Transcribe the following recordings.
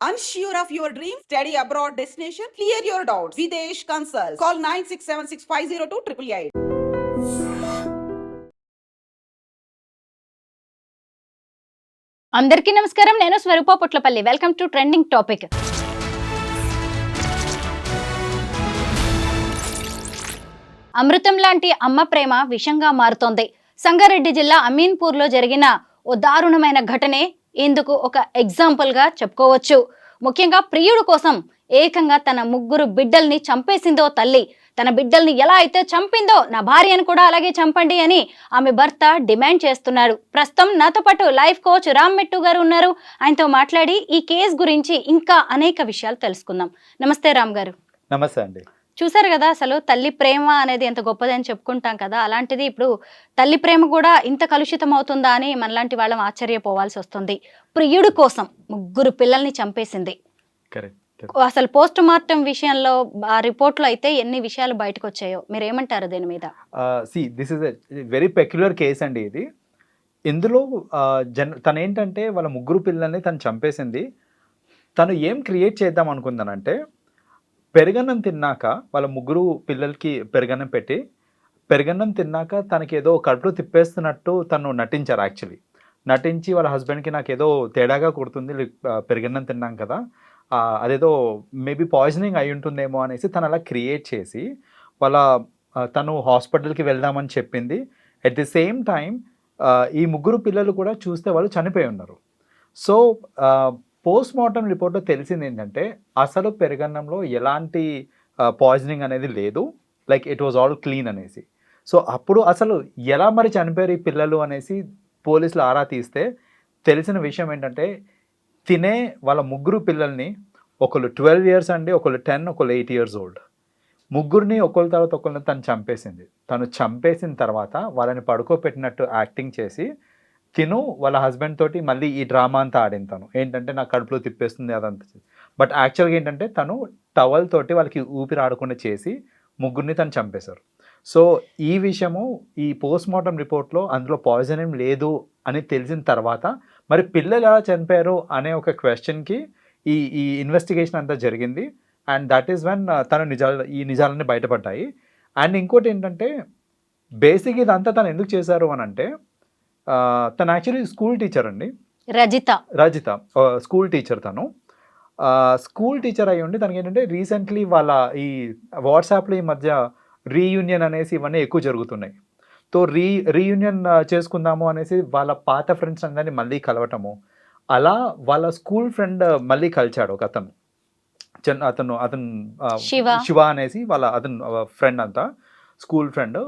Unsure of your dream? Study abroad destination? Clear your doubts. Videsh Consult. Call 9676502888. అందరికీ నమస్కారం. నేను Swarupa Putlapalli. Welcome to trending topic. అమృతం లాంటి అమ్మ ప్రేమ విషంగా మారుతోంది. సంగారెడ్డి జిల్లా అమీన్పూర్లో జరిగిన ఓ దారుణమైన ఘటనే ఇందుకు ఒక ఎగ్జాంపుల్గా చెప్పుకోవచ్చు. ముఖ్యంగా ప్రియుడు కోసం ఏకంగా తన 3 బిడ్డల్ని చంపేసిందో తల్లి. తన బిడ్డల్ని ఎలా అయితే చంపిందో నా భార్యను కూడా అలాగే చంపండి అని ఆమె భర్త డిమాండ్ చేస్తున్నాడు. ప్రస్తుతం నాతో పాటు లైఫ్ కోచ్ రామ్ మెట్టు గారు ఉన్నారు. ఆయనతో మాట్లాడి ఈ కేసు గురించి ఇంకా అనేక విషయాలు తెలుసుకుందాం. నమస్తే రామ్ గారు. నమస్తే అండి. చూసారు కదా, అసలు తల్లి ప్రేమ అనేది ఎంత గొప్పదని చెప్పుకుంటాం కదా, అలాంటిది ఇప్పుడు తల్లి ప్రేమ కూడా ఇంత కలుషితం అవుతుందా అని మనలాంటి వాళ్ళం ఆశ్చర్యపోవాల్సి వస్తుంది. ప్రియుడు కోసం 3 పిల్లల్ని చంపేసింది. అసలు పోస్ట్ మార్టం విషయంలో ఆ రిపోర్ట్ లో అయితే ఎన్ని విషయాలు బయటకు వచ్చాయో, మీరు ఏమంటారు దీని మీద? This is very peculiar case అండి ఇది. ఇందులో తను ఏంటంటే వాళ్ళ 3 పిల్లల్ని తను చంపేసింది. తను ఏం క్రియేట్ చేద్దాం అనుకుందానంటే, పెరుగన్నం తిన్నాక వాళ్ళ 3 పిల్లలకి పెరుగన్నం పెట్టి, పెరుగన్నం తిన్నాక తనకి ఏదో కడుపులో తిప్పేస్తున్నట్టు తను నటించారు. యాక్చువల్లీ నటించి వాళ్ళ హస్బెండ్కి నాకు ఏదో తేడాగా కొడుతుంది, పెరుగన్నం తిన్నాం కదా, అదేదో మేబీ పాయిజనింగ్ అయి ఉంటుందేమో అనేసి తను అలా క్రియేట్ చేసి తను హాస్పిటల్కి వెళ్దామని చెప్పింది. అట్ ది సేమ్ టైం ఈ 3 పిల్లలు కూడా చూస్తే వాళ్ళు చనిపోయి ఉన్నారు. సో పోస్ట్ మార్టం రిపోర్ట్లో తెలిసింది ఏంటంటే, అసలు పెరుగన్నంలో ఎలాంటి పాయిజనింగ్ అనేది లేదు, like it was all clean అనేసి. సో అప్పుడు అసలు ఎలా మరి చనిపోయారు ఈ పిల్లలు అనేసి పోలీసులు ఆరా తీస్తే తెలిసిన విషయం ఏంటంటే, తినే వాళ్ళ 3 పిల్లల్ని, ఒకళ్ళు 12 ఇయర్స్ అండి, ఒకళ్ళు 10, ఒకళ్ళు 8 ఇయర్స్ ఓల్డ్, 3 ఒకళ్ళ తర్వాత ఒకళ్ళని తను చంపేసింది. తను చంపేసిన తర్వాత వాళ్ళని పడుకోబెట్టినట్టు యాక్టింగ్ చేసి తిను వాళ్ళ హస్బెండ్ తోటి మళ్ళీ ఈ డ్రామా అంతా ఆడింది. తను ఏంటంటే నాకు కడుపులో తిప్పేస్తుంది అదంతా. బట్ యాక్చువల్గా ఏంటంటే తను టవల్ తోటి వాళ్ళకి ఊపిరి ఆడకుండా చేసి 3 తను చంపేశారు. సో ఈ విషయము ఈ పోస్ట్ మార్టం రిపోర్ట్లో అందులో పాయిజనింగ్ లేదు అని తెలిసిన తర్వాత మరి పిల్లలు ఎలా చనిపోయారు అనే ఒక క్వశ్చన్కి ఈ ఇన్వెస్టిగేషన్ అంతా జరిగింది. అండ్ దట్ ఈస్ వెన్ ఈ నిజాలన్నీ బయటపడ్డాయి. అండ్ ఇంకోటి ఏంటంటే, బేసిక్ ఇదంతా తను ఎందుకు చేశారు అని అంటే, తను యాక్చువల్లీ స్కూల్ టీచర్ అండి. Rajitha school teacher. తను స్కూల్ టీచర్ అయ్యి ఉండి తనకి ఏంటంటే రీసెంట్లీ వాళ్ళ ఈ వాట్సాప్లో ఈ మధ్య రీయూనియన్ అనేసి ఇవన్నీ ఎక్కువ జరుగుతున్నాయి. సో రీయూనియన్ చేసుకుందాము అనేసి వాళ్ళ పాత ఫ్రెండ్స్ అందరినీ మళ్ళీ కలవటము, అలా వాళ్ళ స్కూల్ ఫ్రెండ్ మళ్ళీ కలిచాడు ఒక అతను శివ అనేసి అతను ఫ్రెండ్ అంతా స్కూల్ ఫ్రెండ్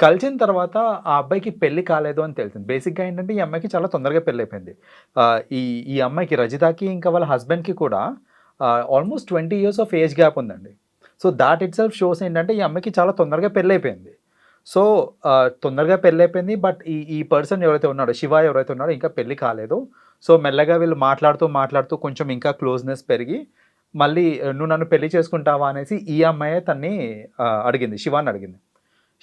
కలిసిన తర్వాత ఆ అబ్బాయికి పెళ్లి కాలేదు అని తెలిసింది. బేసిక్గా ఏంటంటే ఈ అమ్మాయికి చాలా తొందరగా పెళ్ళి అయిపోయింది. ఈ అమ్మాయికి రజితాకి ఇంకా వాళ్ళ హస్బెండ్కి కూడా almost 20 years of age gap ఉందండి. So that itself shows ఏంటంటే ఈ అమ్మాయికి చాలా తొందరగా పెళ్ళి అయిపోయింది. సో తొందరగా పెళ్ళి అయిపోయింది. బట్ ఈ పర్సన్ ఎవరైతే ఉన్నాడో, శివ ఎవరైతే ఉన్నాడో, ఇంకా పెళ్ళి కాలేదు. సో మెల్లగా వీళ్ళు మాట్లాడుతూ కొంచెం ఇంకా క్లోజ్నెస్ పెరిగి మళ్ళీ నువ్వు నన్ను పెళ్లి చేసుకుంటావా అనేసి ఈ అమ్మాయి తన్ని అడిగింది, శివాని అడిగింది.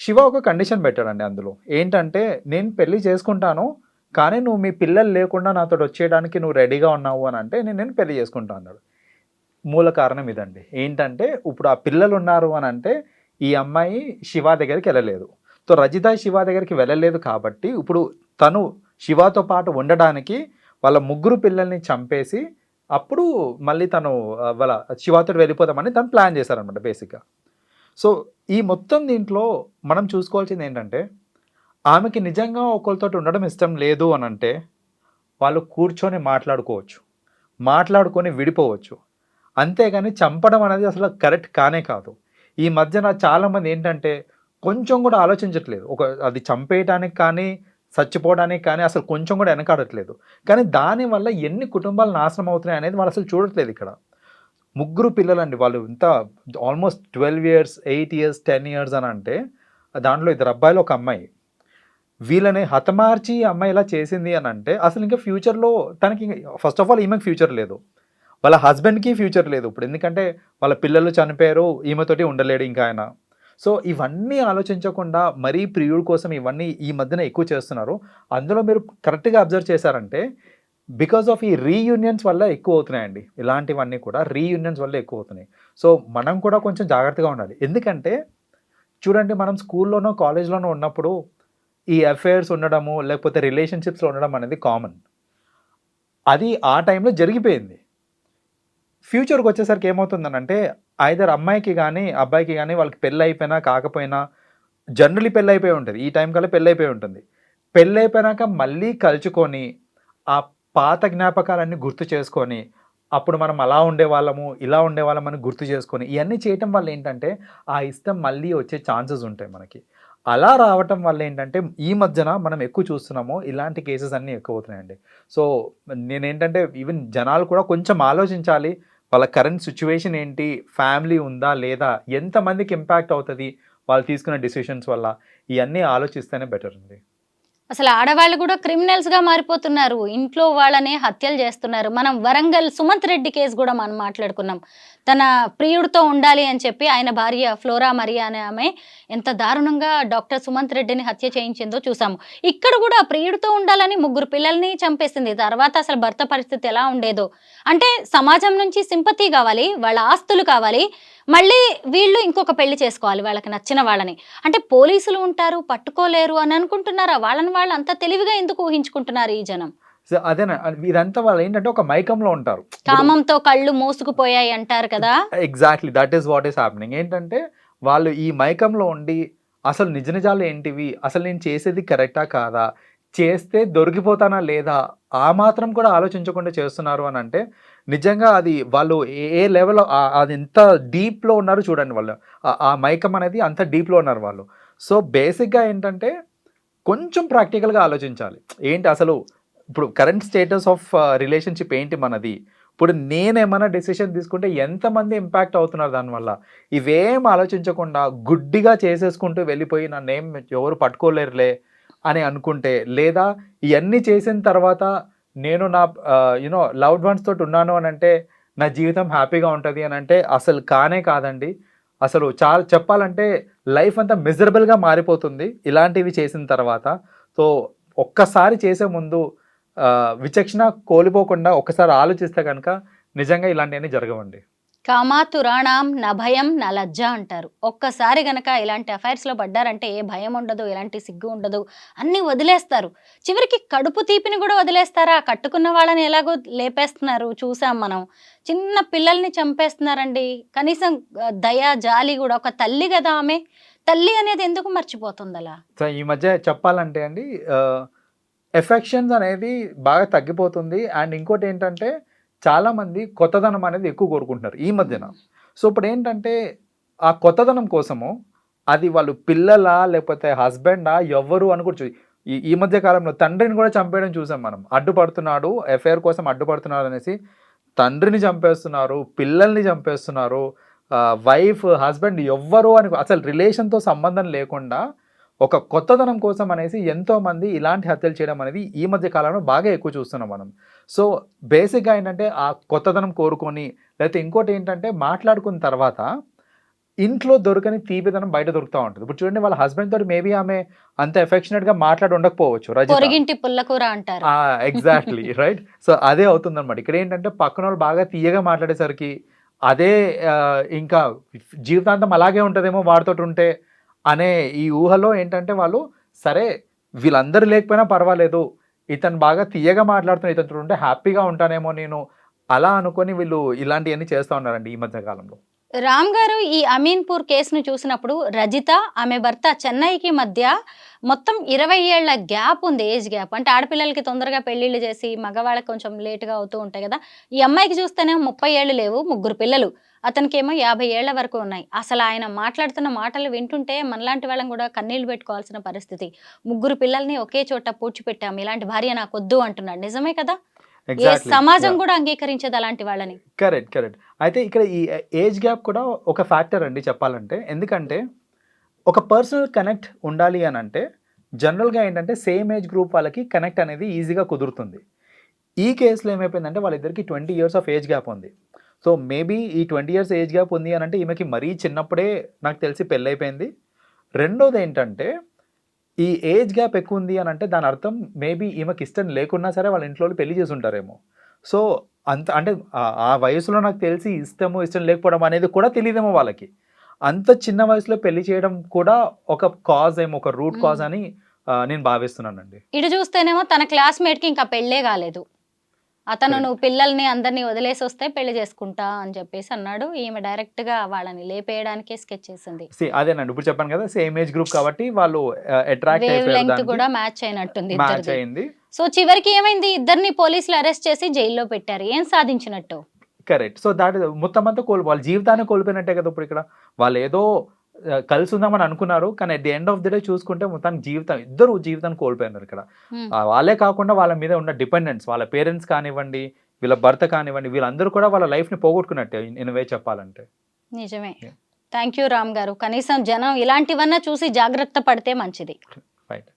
శివ ఒక కండిషన్ పెట్టాడండి అందులో. ఏంటంటే, నేను పెళ్లి చేసుకుంటాను కానీ నువ్వు మీ పిల్లలు లేకుండా నాతో వచ్చేయడానికి నువ్వు రెడీగా ఉన్నావు అని అంటే నేను పెళ్లి చేసుకుంటా అన్నాడు. మూల కారణం ఇదండి. ఏంటంటే ఇప్పుడు ఆ పిల్లలు ఉన్నారు అని అంటే ఈ అమ్మాయి శివ దగ్గరికి వెళ్ళలేదు. సో రజిత శివ దగ్గరికి వెళ్ళలేదు కాబట్టి ఇప్పుడు తను శివతో పాటు ఉండడానికి వాళ్ళ 3 పిల్లల్ని చంపేసి అప్పుడు మళ్ళీ తను వాళ్ళ శివతో వెళ్ళిపోదామని తను ప్లాన్ చేశారనమాట బేసిక్గా. సో ఈ మొత్తం దీంట్లో మనం చూసుకోవాల్సింది ఏంటంటే, ఆమెకి నిజంగా ఒకరితో ఉండడం ఇష్టం లేదు అని అంటే వాళ్ళు కూర్చొని మాట్లాడుకొని విడిపోవచ్చు. అంతేగాని చంపడం అనేది అసలు కరెక్ట్ కానే కాదు. ఈ మధ్యన చాలామంది ఏంటంటే కొంచెం కూడా ఆలోచించట్లేదు. అది చంపేయడానికి కానీ చచ్చిపోవడానికి కానీ అసలు కొంచెం కూడా వెనకాడట్లేదు. కానీ దానివల్ల ఎన్ని కుటుంబాలు నాశనం అవుతున్నాయి అనేది వాళ్ళు అసలు చూడట్లేదు. ఇక్కడ 3 పిల్లలండి, వాళ్ళు ఇంత ఆల్మోస్ట్ 12 ఇయర్స్, 8 ఇయర్స్, 10 ఇయర్స్ అని అంటే దాంట్లో 2 అబ్బాయిలు, 1 అమ్మాయి. వీళ్ళని హతమార్చి అమ్మాయి ఇలా చేసింది అని అంటే అసలు ఇంకా ఫ్యూచర్లో తనకి ఫస్ట్ ఆఫ్ ఆల్ ఈమెకి ఫ్యూచర్ లేదు, వాళ్ళ హస్బెండ్కి ఫ్యూచర్ లేదు ఇప్పుడు. ఎందుకంటే వాళ్ళ పిల్లలు చనిపోయారు, ఈమెతోటి ఉండలేడు ఇంకా ఆయన. సో ఇవన్నీ ఆలోచించకుండా మరీ ప్రియుడి కోసం ఇవన్నీ ఈ మధ్యన ఎక్కువ చేస్తున్నారు. అందులో మీరు కరెక్ట్గా అబ్జర్వ్ చేశారంటే బికాస్ ఆఫ్ ఈ రీయూనియన్స్ వల్ల ఎక్కువ అవుతున్నాయండి. ఇలాంటివన్నీ కూడా రీయూనియన్స్ వల్ల ఎక్కువ అవుతున్నాయి. సో మనం కూడా కొంచెం జాగ్రత్తగా ఉండాలి. ఎందుకంటే చూడండి, మనం స్కూల్లోనో కాలేజ్లోనో ఉన్నప్పుడు ఈ అఫైర్స్ ఉండడము లేకపోతే రిలేషన్షిప్స్లో ఉండడం అనేది కామన్. అది ఆ టైంలో జరిగిపోయింది. ఫ్యూచర్కి వచ్చేసరికి ఏమవుతుందనంటే ఐదర్ అమ్మాయికి కానీ అబ్బాయికి కానీ వాళ్ళకి పెళ్ళి అయిపోయినా కాకపోయినా జనరలీ పెళ్ళి అయిపోయి ఉంటుంది. ఈ టైం కల్లా పెళ్ళి అయిపోయి ఉంటుంది. పెళ్ళి అయిపోయినాక మళ్ళీ కలుచుకొని ఆ పాత జ్ఞాపకాలన్నీ గుర్తు చేసుకొని అప్పుడు మనం అలా ఉండేవాళ్ళము ఇలా ఉండేవాళ్ళం అని గుర్తు చేసుకొని ఇవన్నీ చేయటం వల్ల ఏంటంటే ఆ ఇష్టం మళ్ళీ వచ్చే ఛాన్సెస్ ఉంటాయి మనకి. అలా రావటం వల్ల ఏంటంటే ఈ మధ్యన మనం ఎక్కువ చూస్తున్నాము, ఇలాంటి కేసెస్ అన్నీ ఎక్కువ అవుతున్నాయండి. సో నేనేంటంటే ఈవెన్ జనాలు కూడా కొంచెం ఆలోచించాలి. వాళ్ళ కరెంట్ సిచ్యువేషన్ ఏంటి, ఫ్యామిలీ ఉందా లేదా, ఎంతమందికి ఇంపాక్ట్ అవుతుంది వాళ్ళు తీసుకున్న డిసిషన్స్ వల్ల, ఇవన్నీ ఆలోచిస్తేనే బెటర్ అండి. అసలు ఆడవాళ్ళు కూడా క్రిమినల్స్ గా మారిపోతున్నారు. ఇంట్లో వాళ్ళనే హత్యలు చేస్తున్నారు. మనం వరంగల్ సుమంత్ రెడ్డి కేసు కూడా మనం మాట్లాడుకున్నాం. తన ప్రియుడితో ఉండాలి అని చెప్పి ఆయన భార్య ఫ్లోరా మరియా అనే ఆమె ఎంత దారుణంగా డాక్టర్ సుమంత్ రెడ్డిని హత్య చేయించిందో చూసాము. ఇక్కడ కూడా ప్రియుడితో ఉండాలని 3 పిల్లల్ని చంపేసింది. తర్వాత అసలు భర్త పరిస్థితి ఎలా ఉండేదో. అంటే సమాజం నుంచి సింపతి కావాలి, వాళ్ళ ఆస్తులు కావాలి, మళ్ళీ వీళ్ళు ఇంకొక పెళ్లి చేసుకోవాలి వాళ్ళకి నచ్చిన వాళ్ళని. అంటే పోలీసులు ఉంటారు, పట్టుకోలేరు అని అనుకుంటున్నారా? వాళ్ళని వాళ్ళు అంత తెలివిగా ఎందుకు ఊహించుకుంటున్నారు ఈ జనం? సో అదేనా, ఇదంతా వాళ్ళు ఏంటంటే ఒక మైకంలో ఉంటారు. కామంతో కళ్ళు మూసుకుపోయాయి అంటారు కదా. Exactly that is what is happening. ఏంటంటే వాళ్ళు ఈ మైకంలో ఉండి అసలు నిజ నిజాలు ఏంటివి, అసలు నేను చేసేది కరెక్టా కాదా, చేస్తే దొరికిపోతానా లేదా, ఆ మాత్రం కూడా ఆలోచించకుండా చేస్తున్నారు అని అంటే నిజంగా అది వాళ్ళు ఏ లెవెల్లో అది ఎంత డీప్లో ఉన్నారు చూడండి. వాళ్ళు ఆ మైకం అనేది అంత డీప్లో ఉన్నారు వాళ్ళు. సో బేసిక్గా ఏంటంటే కొంచెం ప్రాక్టికల్గా ఆలోచించాలి. ఏంటి అసలు ఇప్పుడు కరెంట్ స్టేటస్ ఆఫ్ రిలేషన్షిప్ ఏంటి మనది, ఇప్పుడు నేనేమన్నా డెసిషన్ తీసుకుంటే ఎంతమంది ఇంపాక్ట్ అవుతున్నారు దానివల్ల, ఇవేం ఆలోచించకుండా గుడ్డిగా చేసేసుకుంటూ వెళ్ళిపోయి నన్నేం ఎవరు పట్టుకోలేరులే అని అనుకుంటే, లేదా ఇవన్నీ చేసిన తర్వాత నేను నా లవ్డ్ వన్స్ తోటి ఉన్నాను అని అంటే నా జీవితం హ్యాపీగా ఉంటుంది అని అంటే అసలు కానే కాదండి. అసలు చాలా చెప్పాలంటే లైఫ్ అంతా మిజరబుల్గా మారిపోతుంది ఇలాంటివి చేసిన తర్వాత. సో ఒక్కసారి చేసే ముందు విచక్షణ కోల్పోకుండా ఒక్కసారి ఆలోచిస్తే కనుక నిజంగా ఇలాంటివన్నీ జరగవండి. కామాతురాణం న భయం న లజ్జ అంటారు. ఒక్కసారి గనక ఇలాంటి అఫైర్స్లో పడ్డారంటే ఏ భయం ఉండదు, ఎలాంటి సిగ్గు ఉండదు, అన్నీ వదిలేస్తారు. చివరికి కడుపు తీపిని కూడా వదిలేస్తారా? కట్టుకున్న వాళ్ళని ఎలాగో లేపేస్తున్నారు చూసాం మనం. చిన్న పిల్లల్ని చంపేస్తున్నారండి. కనీసం దయ జాలి కూడా, ఒక తల్లి కదా ఆమె, తల్లి అనేది ఎందుకు మర్చిపోతుంది అలా? సో ఈ మధ్య చెప్పాలంటే అండి ఎఫెక్షన్స్ అనేది బాగా తగ్గిపోతుంది. అండ్ ఇంకోటి ఏంటంటే చాలామంది కొత్తదనం అనేది ఎక్కువ కోరుకుంటున్నారు ఈ మధ్యన. సో ఇప్పుడు ఏంటంటే ఆ కొత్తదనం కోసము అది వాళ్ళు పిల్లలా లేకపోతే హస్బెండా ఎవ్వరు అనుకోవచ్చు. ఈ మధ్య కాలంలో తండ్రిని కూడా చంపేయడం చూసాం మనం. అడ్డుపడుతున్నాడు, ఎఫ్ఐఆర్ కోసం అడ్డుపడుతున్నాడు అనేసి తండ్రిని చంపేస్తున్నారు, పిల్లల్ని చంపేస్తున్నారు, వైఫ్ హస్బెండ్ ఎవ్వరు అని అసలు రిలేషన్తో సంబంధం లేకుండా ఒక కొత్తదనం కోసం అనేసి ఎంతోమంది ఇలాంటి హత్యలు చేయడం అనేది ఈ మధ్య కాలంలో బాగా ఎక్కువ చూస్తున్నాం మనం. సో బేసిక్గా ఏంటంటే ఆ కొత్తదనం కోరుకొని, లేకపోతే ఇంకోటి ఏంటంటే మాట్లాడుకున్న తర్వాత ఇంట్లో దొరకని తీపిదనం బయట దొరుకుతూ ఉంటుంది. ఇప్పుడు చూడండి, వాళ్ళ హస్బెండ్ తోటి మేబీ ఆమె అంత ఎఫెక్షనేట్గా మాట్లాడి ఉండకపోవచ్చు, పొరిగింటి పుల్లకూర అంటారు. Exactly right. సో అదే అవుతుంది అనమాట. ఇక్కడ ఏంటంటే పక్కన వాళ్ళు బాగా తీయగా మాట్లాడేసరికి అదే ఇంకా జీవితాంతం అలాగే ఉంటుందేమో వాడితోటి ఉంటే అనే ఈ ఊహలో ఏంటంటే వాళ్ళు సరే వీళ్ళందరూ లేకపోయినా పర్వాలేదు, ఇతను బాగా తీయగా మాట్లాడుతున్న ఇతను ఉంటే హ్యాపీగా ఉంటానేమో నేను, అలా అనుకొని వీళ్ళు ఇలాంటివన్నీ చేస్తూ ఉన్నారండి ఈ మధ్య కాలంలో. రామ్ గారు, ఈ అమీన్పూర్ కేసును చూసినప్పుడు రజిత ఆమె భర్త చెన్నైకి మధ్య మొత్తం 20 ఏళ్ల గ్యాప్ ఉంది, ఏజ్ గ్యాప్. అంటే ఆడపిల్లలకి తొందరగా పెళ్లిళ్ళు చేసి మగవాళ్ళకి కొంచెం లేటుగా అవుతూ ఉంటాయి కదా. ఈ అమ్మాయికి చూస్తేనే 30 ఏళ్ళు లేవు, 3 పిల్లలు. అతనికేమో 50 ఏళ్ల వరకు ఉన్నాయి. అసలు ఆయన మాట్లాడుతున్న మాటలు వింటుంటే మనలాంటి వాళ్ళం కూడా కన్నీళ్లు పెట్టుకోవాల్సిన పరిస్థితి. 3 పిల్లల్ని ఒకే చోట పూడ్చిపెట్టాం, ఇలాంటి భార్య నాకొద్దు అంటున్నాడు. నిజమే కదా? ఏ సమాజం కూడా అంగీకరించదు అలాంటి వాళ్ళని. కరెక్ట్. అయితే ఇక్కడ ఈ ఏజ్ గ్యాప్ కూడా ఒక ఫ్యాక్టర్ అండి చెప్పాలంటే. ఎందుకంటే ఒక పర్సనల్ కనెక్ట్ ఉండాలి అని అంటే జనరల్గా ఏంటంటే సేమ్ ఏజ్ గ్రూప్ వాళ్ళకి కనెక్ట్ అనేది ఈజీగా కుదురుతుంది. ఈ కేసులో ఏమైపోయిందంటే వాళ్ళిద్దరికి 20 years ఆఫ్ ఏజ్ గ్యాప్ ఉంది. సో మేబీ ఈ 20 years ఏజ్ గ్యాప్ ఉంది అని అంటే ఈమెకి మరీ చిన్నప్పుడే నాకు తెలిసి పెళ్ళైపోయింది. రెండోది ఏంటంటే ఈ ఏజ్ గ్యాప్ ఎక్కువ ఉంది అని అంటే దాని అర్థం మేబీ ఈమెకి ఇష్టం లేకున్నా సరే వాళ్ళ ఇంట్లో వాళ్ళు పెళ్లి చేసి ఉంటారేమో. సో అంత అంటే ఆ వయసులో నాకు తెలిసి ఇష్టం లేకపోవడం అనేది కూడా తెలియదేమో వాళ్ళకి. అంత చిన్న వయసులో పెళ్లి చేయడం కూడా ఒక కాజ్ ఏమో, ఒక రూట్ కాజ్ అని నేను భావిస్తున్నానండి. ఇటు చూస్తేనేమో తన క్లాస్మేట్ కి ఇంకా పెళ్ళే కాలేదు. అతను నువ్వు పిల్లల్ని అందరినీ వదిలేసి వస్తే పెళ్లి చేసుకుంటా అని చెప్పేసి అన్నాడు. ఈమె డైరెక్ట్ గా వాళ్ళని లేపేయడానికే స్కెచ్ చేసింది. అదేనండి, ఇప్పుడు చెప్పాను కదా, సేమ్ ఏజ్ గ్రూప్ కాబట్టి వాళ్ళు అట్రాక్ట్ వేవ్ లెంగ్త్ అయిపోయారు, కూడా మ్యాచ్ అయినట్టుంది మ్యాచ్ ఇద్దరిది. అయింది. సో చివరికి ఏమైంది, ఇద్దరిని పోలీసులు అరెస్ట్ చేసి జైల్లో పెట్టారు. ఏం సాధించినట్టు? కరెక్ట్. సో దాట్ మొత్తం అంతా వాళ్ళ జీవితాన్ని కోల్పోయినట్టే కదా ఇప్పుడు ఇక్కడ. వాళ్ళు ఏదో కలిసి ఉందామని అనుకున్నారు, కానీ at the end of the day చూసుకుంటే మొత్తానికి ఇద్దరు జీవితాన్ని కోల్పోయినారు ఇక్కడ. వాళ్ళే కాకుండా వాళ్ళ మీద ఉన్న డిపెండెంట్స్, వాళ్ళ పేరెంట్స్ కానివ్వండి, వీళ్ళ భర్త కానివ్వండి, వీళ్ళందరూ కూడా వాళ్ళ లైఫ్ని పోగొట్టుకున్నట్టే ఇన్ వే చెప్పాలంటే. నిజమే. థ్యాంక్ యూ రామ్ గారు. కనీసం జనం ఇలాంటివన్నా చూసి జాగ్రత్త పడితే మంచిది. రైట్.